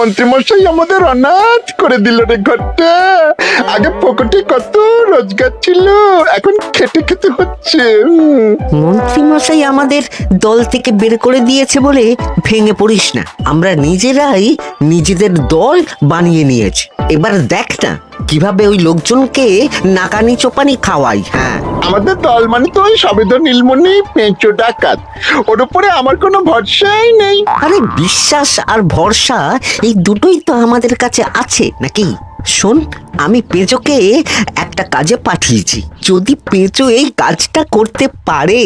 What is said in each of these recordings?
মন্ত্রীমশাই আমাদের অনাথ করে দিল রে ঘরটা। আগে পকেটে কত রোজগার ছিল, এখন খেটে খেতে হচ্ছে। মন্ত্রী মশাই আমাদের দল থেকে বের করে দিয়েছে বলে ভেঙে পড়িস না। আমরা নিজেরাই নিজেদের দল বানিয়ে নিয়েছি। এবার দেখ না কিভাবে ওই লোকজনকে নাকানি চোপানি খাওয়াই। হ্যাঁ, আমাদের দল মানে তো ওই সবেদন নীলমণি পেঁচো ডাকাত, ওর উপরে আমার কোনো ভরসাই নেই। আরে বিশ্বাস আর ভরসা এই দুটোই তো আমাদের কাছে আছে নাকি? শোন, আমি পেঁচোকে একটা কাজে পাঠিয়েছি। যদি পেঁচো এই কাজটা করতে পারে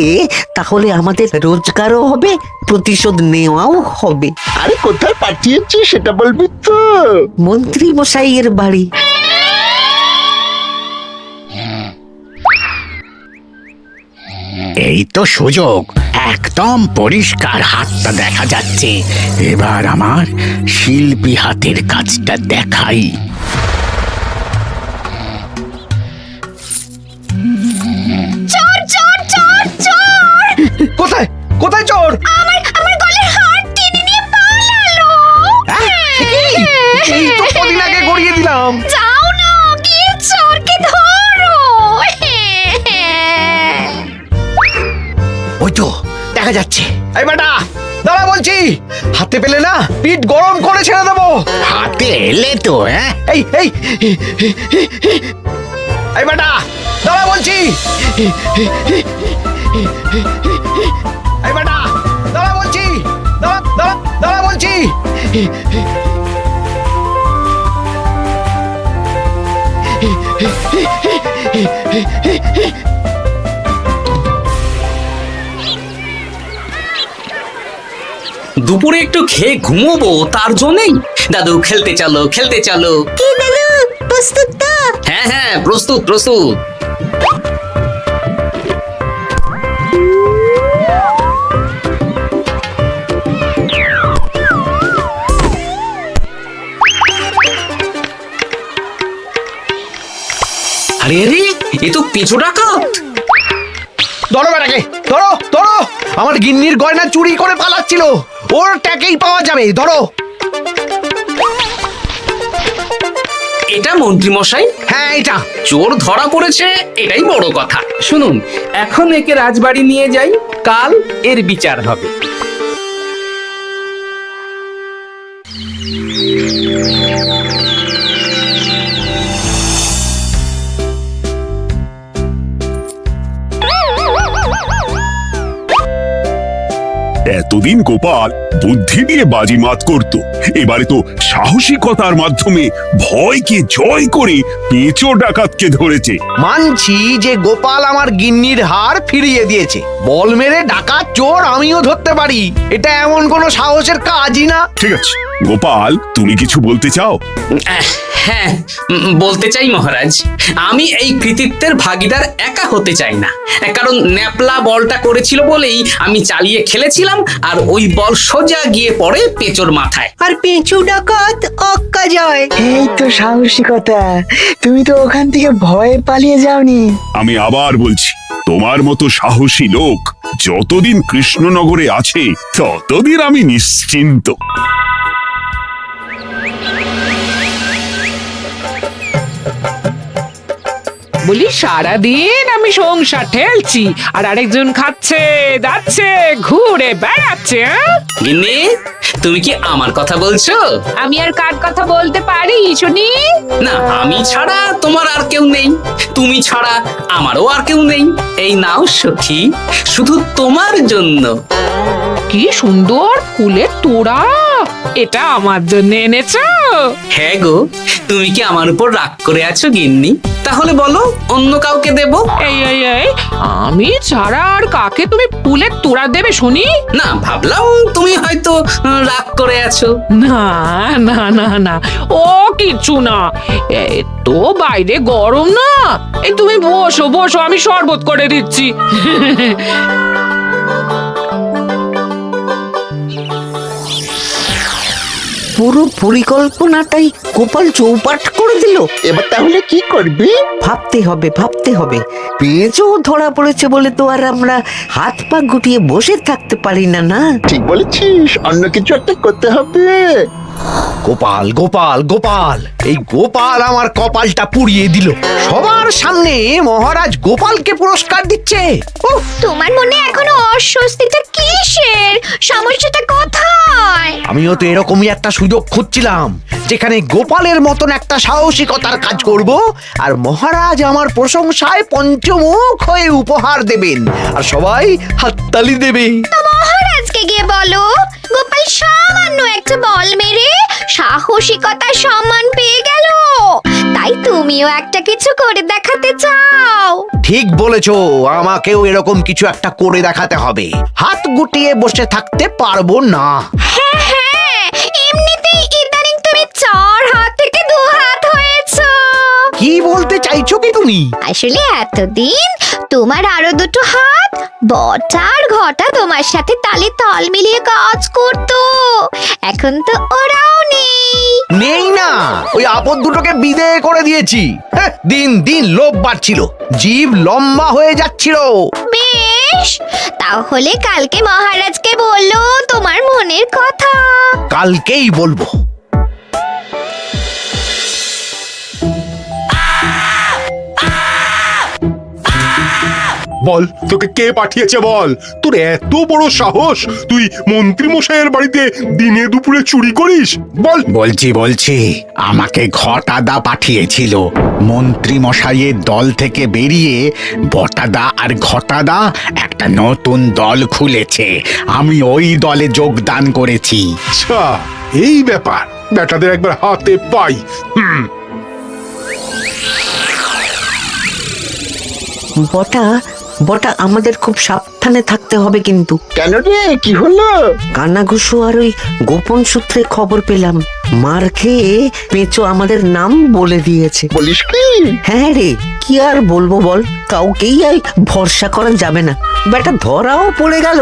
তাহলে আমাদের রোজগারও হবে, প্রতিশোধ নেওয়াও হবে। আরে কোথায় পাঠিয়েছি সেটা বলবি তো? মন্ত্রী মশাইয়ের বাড়ি। এই তো সুযোগ, একদম পরিষ্কার হাতটা দেখা যাচ্ছে। এবার আমার শিল্পী হাতের কাজটা দেখাই। চোর চোর চোর চোর! কোথায় কোথায় চোর? আমার গলার হার টেনে নিয়ে পালালো। এই তো কদিন আগে গড়িয়ে দিলাম। যাও না, গিয়ে চোরকে ধরো। ওই তো দেখা যাচ্ছে। এই বেটা দাঁড়া বলছি, হাতে পেলে না পিঠ গরম করে ছেড়ে দেবো। হাতে এলে তো এই এই এই বেটা দাঁড়া বলছি। এই বেটা দাঁড়া বলছি, দাঁড়া দাঁড়া দাঁড়া বলছি। দুপুরে একটু খেয়ে ঘুমোবো, তার জন্যই। দাদু খেলতে চলো, খেলতে চলো। কি দাদু, প্রস্তুত তো? হ্যাঁ হ্যাঁ, প্রস্তুত প্রস্তুত। আরে আরে, এ তো পেঁচো ডাকাত। ধরো বেটাকে, ধরো ধরো। আমার গিন্নির গয়না চুরি করে পালাচ্ছিল, ওর ট্যাকেই পাওয়া যাবে। ধরো। এটা মন্ত্রী মশাই, হ্যাঁ এটা। চোর ধরা পড়েছে, এটাই বড় কথা। শুনুন, এখন একে রাজবাড়ি নিয়ে যাই, কাল এর বিচার হবে। এতদিন গোপাল বুদ্ধি দিয়ে বাজিমাত করত, এবারে তো সাহসিকতার মাধ্যমে ভয়কে জয় করে পেঁচো ডাকাতকে ধরেছে। মানছি যে গোপাল আমার গিন্নির হার ফিরিয়ে দিয়েছে। বল মেরে ডাকাত চোর আমিও ধরতে পারি, এটা এমন কোনো সাহসের কাজই না। ঠিক আছে গোপাল, তুমি কিছু বলতে চাও? হ্যাঁ, বলতে চাই মহারাজ, আমি এই কৃতিত্বের ভাগীদার একা হতে চাই না। কারণ ন্যাপলা বলটা করেছিল বলেই আমি চালিয়ে খেলেছিলাম, আর ওই বল সোজা গিয়ে পড়ে পেঁচোর মাথায়। আর পেঁচু ডাকাত অক্কা যায়। এই তো সাহসিকতা, তুমি তো ওখান থেকে ভয়ে পালিয়ে যাওনি। আমি আবার বলছি, তোমার মতো সাহসী লোক যতদিন কৃষ্ণনগরে আছে ততদিন আমি নিশ্চিন্ত। বলি সারাদিন আমি সংসার ঠেলছি আর আরেকজন খাচ্ছে দাচ্ছে ঘুরে বেড়াচ্ছে। গিন্নি, তুমি কি আমার কথা বলছো? আমি আর কার কথা বলতে পারি শুনি? না, আমি ছাড়া তোমার আর কেউ নেই, তুমি ছাড়া আমারও আর কেউ নেই। এই নাও সখী, শুধু তোমার জন্য। কি সুন্দর ফুলের তোড়া, এটা আমার জন্য এনেছো? হ্যাঁ গো, তুমি কি আমার উপর রাগ করে আছো গিন্নি? তাহলে বলো, অন্য কাউকে দেব? এই এই এই, আমি ছাড়া আর কাকে তুমি ফুলের তোড়া দেবে শুনি? না, ভাবলাম তুমি হয়তো রাগ করে আছো। না না না না, ও কিচ্ছু না। এই তো বাইরে গরম না, এই তুমি বসো বসো, আমি শরবত করে দিচ্ছি। পুরো পরিকল্পনাটাই গোপাল চৌপাট করে দিল। এবার তাহলে কি করবি? ভাবতে হবে ভাবতে হবে। পেঁচো ধরা পড়েছে বলে তো আর আমরা হাত পা গুটিয়ে বসে থাকতে পারি না। না, ঠিক বলেছিস, অন্য কিছু একটা করতে হবে। গোপাল গোপাল গোপাল, এই গোপাল আমার কপালটা পুড়িয়ে দিল। সবার সামনে মহারাজ গোপালকে পুরস্কার দিচ্ছে। উফ, তোমার মনে এখনো অস্বস্তিটা কিসের? সমস্যাটা কোথায়? আমিও তো এরকমই একটা সুযোগ খুঁজছিলাম, যেখানে গোপালের মতন একটা সাহসিকতার কাজ করব, আর মহারাজ আমার প্রশংসায় পঞ্চমুখ হয়ে উপহার দেবেন, আর সবাই হাততালি দেবে। তো মহারাজকে গিয়ে বলো, গোপাল সামান্য একটা বল মেরে সাহসিকতার সম্মান পেয়ে গেল, তাই তুমিও একটা কিছু করে দেখাতে চাও। ঠিক বলেছো, আমাকেও এরকম কিছু একটা করে দেখাতে হবে। হাত গুটিয়ে বসে থাকতে পারবো না। হ্যাঁ হ্যাঁ, এমনিতেই ইদানিং তুমি 4 হাত থেকে 2 হাত হয়েছো। কি বলতে চাইছো কি তুমি? আসলে এতদিন তোমার আরো 2টো হাত বটা আর ঘটা তোমার সাথে তালে তাল মিলিয়ে কাজ করতো, এখন তো ওরাও নেই। নেই না, ওই আপদ দুটোকে বিদেয় করে দিয়েছি। হ্যাঁ, দিন দিন লোভ বাড়ছিল, জীব লম্বা হয়ে যাচ্ছিল। বেশ, তাহলে কালকে মহারাজকে বললো তোমার মনের কথা। কালকেই বলবো। বল, তোকে কে পাঠিয়েছে বল? তোর এত বড় সাহস, তুই মন্ত্রী মশাইয়ের বাড়িতে দিনে দুপুরে চুরি করিস? বল। বলছি আমাকে ঘটাদা পাঠিয়েছিল। মন্ত্রী মশাইয়ের দল থেকে বেরিয়ে বটাদা আর ঘটাদা একটা নতুন দল খুলেছে, আমি ওই দলে যোগদান করেছি। আচ্ছা, এই ব্যাপার। বেটাদের একবার হাতে পাই। বটা বটা আমাদের খুব সাবধানে থাকতে হবে কিন্তু। কেন রে, কি হলো? কানাঘুষো আর ওই গোপন সূত্রে খবর পেলাম, মার খেয়ে পেঁচো আমাদের নাম বলে দিয়েছে। বলিস কি? হ্যাঁ রে, কি আর বলবো বল, কাউকেই আর ভরসা করা যাবে না। বেটা ধরাও পড়ে গেল,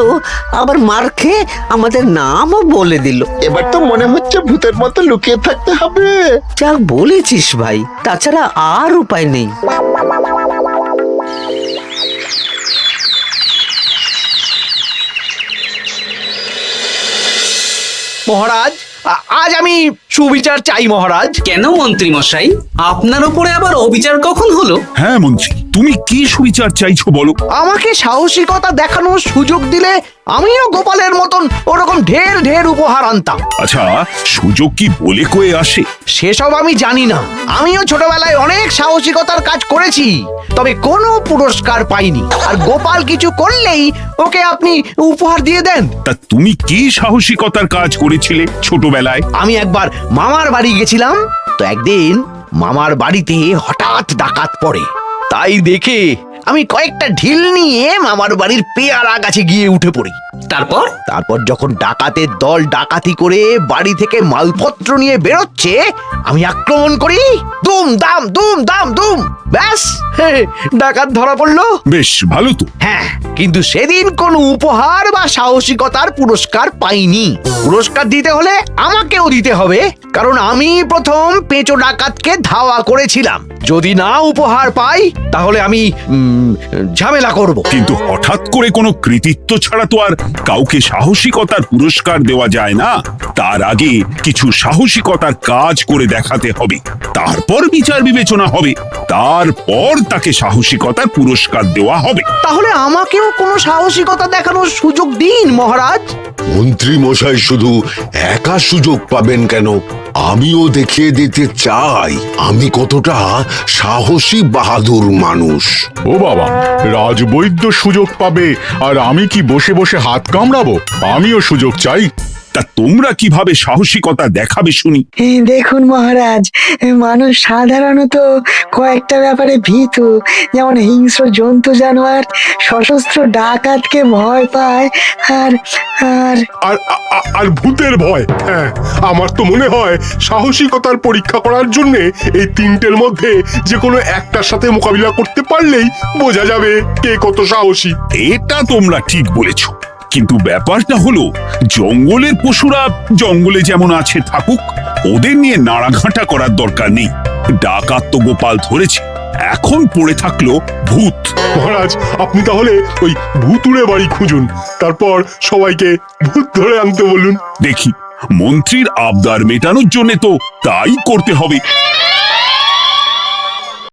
আবার মার খেয়ে আমাদের নামও বলে দিল। এবার তো মনে হচ্ছে ভূতের মতো লুকিয়ে থাকতে হবে। যা বলেছিস ভাই, তাছাড়া আর উপায় নেই। মহারাজ, আজ আমি সুবিচার চাই মহারাজ। কেন মন্ত্রী মশাই, আপনার উপরে আবার অবিচার কখন হলো? হ্যাঁ মন্ত্রী, তুমি কি সুবিচার চাইছো বলো? আমাকে সাহসিকতা দেখানোর সুযোগ দিলে আমিও গোপালের মতন ওরকম ঢের ঢের উপহার আনতাম। আচ্ছা, সুযোগ কি বলে কয়ে আসে? সেসব আমি জানি না। আমিও ছোটবেলায় অনেক সাহসিকতার কাজ করেছি, তবে কোনো পুরস্কার পাইনি। আর গোপাল কিছু করলেই ওকে আপনি উপহার দিয়ে দেন। তা তুমি কি সাহসিকতার কাজ করেছিলে ছোটবেলায়? আমি একবার মামার বাড়ি গেছিলাম, তো একদিন মামার বাড়িতে হঠাৎ ডাকাত পড়ে। তাই দেখে আমি কয়েকটা ঢিল নিয়ে মামার বাড়ির পেয়ারা গাছে গিয়ে উঠে পড়ি। তারপর যখন ডাকাতের দল ডাকাতি করে বাড়ি থেকে মালপত্র নিয়ে বেরোচ্ছে, আমি আক্রমণ করি। দুম দাম দুম দাম দুম, ব্যাস ডাকাত ধরা পড়লো। বেশ ভালো তো। হ্যাঁ, কিন্তু সেদিন কোনো উপহার বা সাহসিকতার পুরস্কার পাইনি। পুরস্কার দিতে হলে আমাকেও দিতে হবে, কারণ আমি প্রথম পেঁচো ডাকাতকে ধাওয়া করেছিলাম। যদি না উপহার পাই তাহলে আমি ঝামেলা করব। কিন্তু হঠাৎ করে কোনো কৃতিত্ব ছাড়া তো আর কাউকে সাহসিকতার পুরস্কার দেওয়া যায় না। তার আগে কিছু সাহসিকতার কাজ করে দেখাতে হবে, তারপর বিচার বিবেচনা হবে, তারপর তাকে সাহসিকতার পুরস্কার দেওয়া হবে। তাহলে আমাকেও কোনো সাহসিকতা দেখানোর সুযোগ দিন মহারাজ। মন্ত্রী মশাই শুধু একা সুযোগ পাবেন কেন, আমিও দেখিয়ে দিতে চাই আমি কতটা সাহসী বাহাদুর মানুষ। ও বাবা, রাজবৈদ্য সুযোগ পাবে আর আমি কি বসে বসে হাত কামড়াবো? আমিও সুযোগ চাই। তা তোমরা কিভাবে সাহসিকতা দেখাবে শুনি? দেখুন মহারাজ, মানুষ সাধারণত কয়েকটা ব্যাপারে ভীতু, যেমন হিংস্র জন্তু জানোয়ার, সশস্ত্র ডাকাতকে ভয় পায়, আর আর আর আর ভূতের ভয়। হ্যাঁ, আমার তো মনে হয় সাহসিকতার পরীক্ষা করার জন্য এই তিনটের মধ্যে যে কোনো একটার সাথে মোকাবিলা করতে পারলেই বোঝা যাবে কে কত সাহসী। এটা তোমরা ঠিক বলেছ, কিন্তু ব্যাপারটা হলো জঙ্গলের পশুরা জঙ্গলে যেমন আছে থাকুক, ওদের নিয়ে নাড়াঘাটা করার দরকার নেই। ডাকাত তো গোপাল ধরেছে, এখন পড়ে থাকলো ভূত। মহারাজ, আপনি তাহলে ওই ভূতুড়ে বাড়ি খুঁজুন, তারপর সবাইকে ভূত ধরে আনতে বলুন। দেখি মন্ত্রীর আবদার মেটানোর জন্য তো তাই করতে হবে।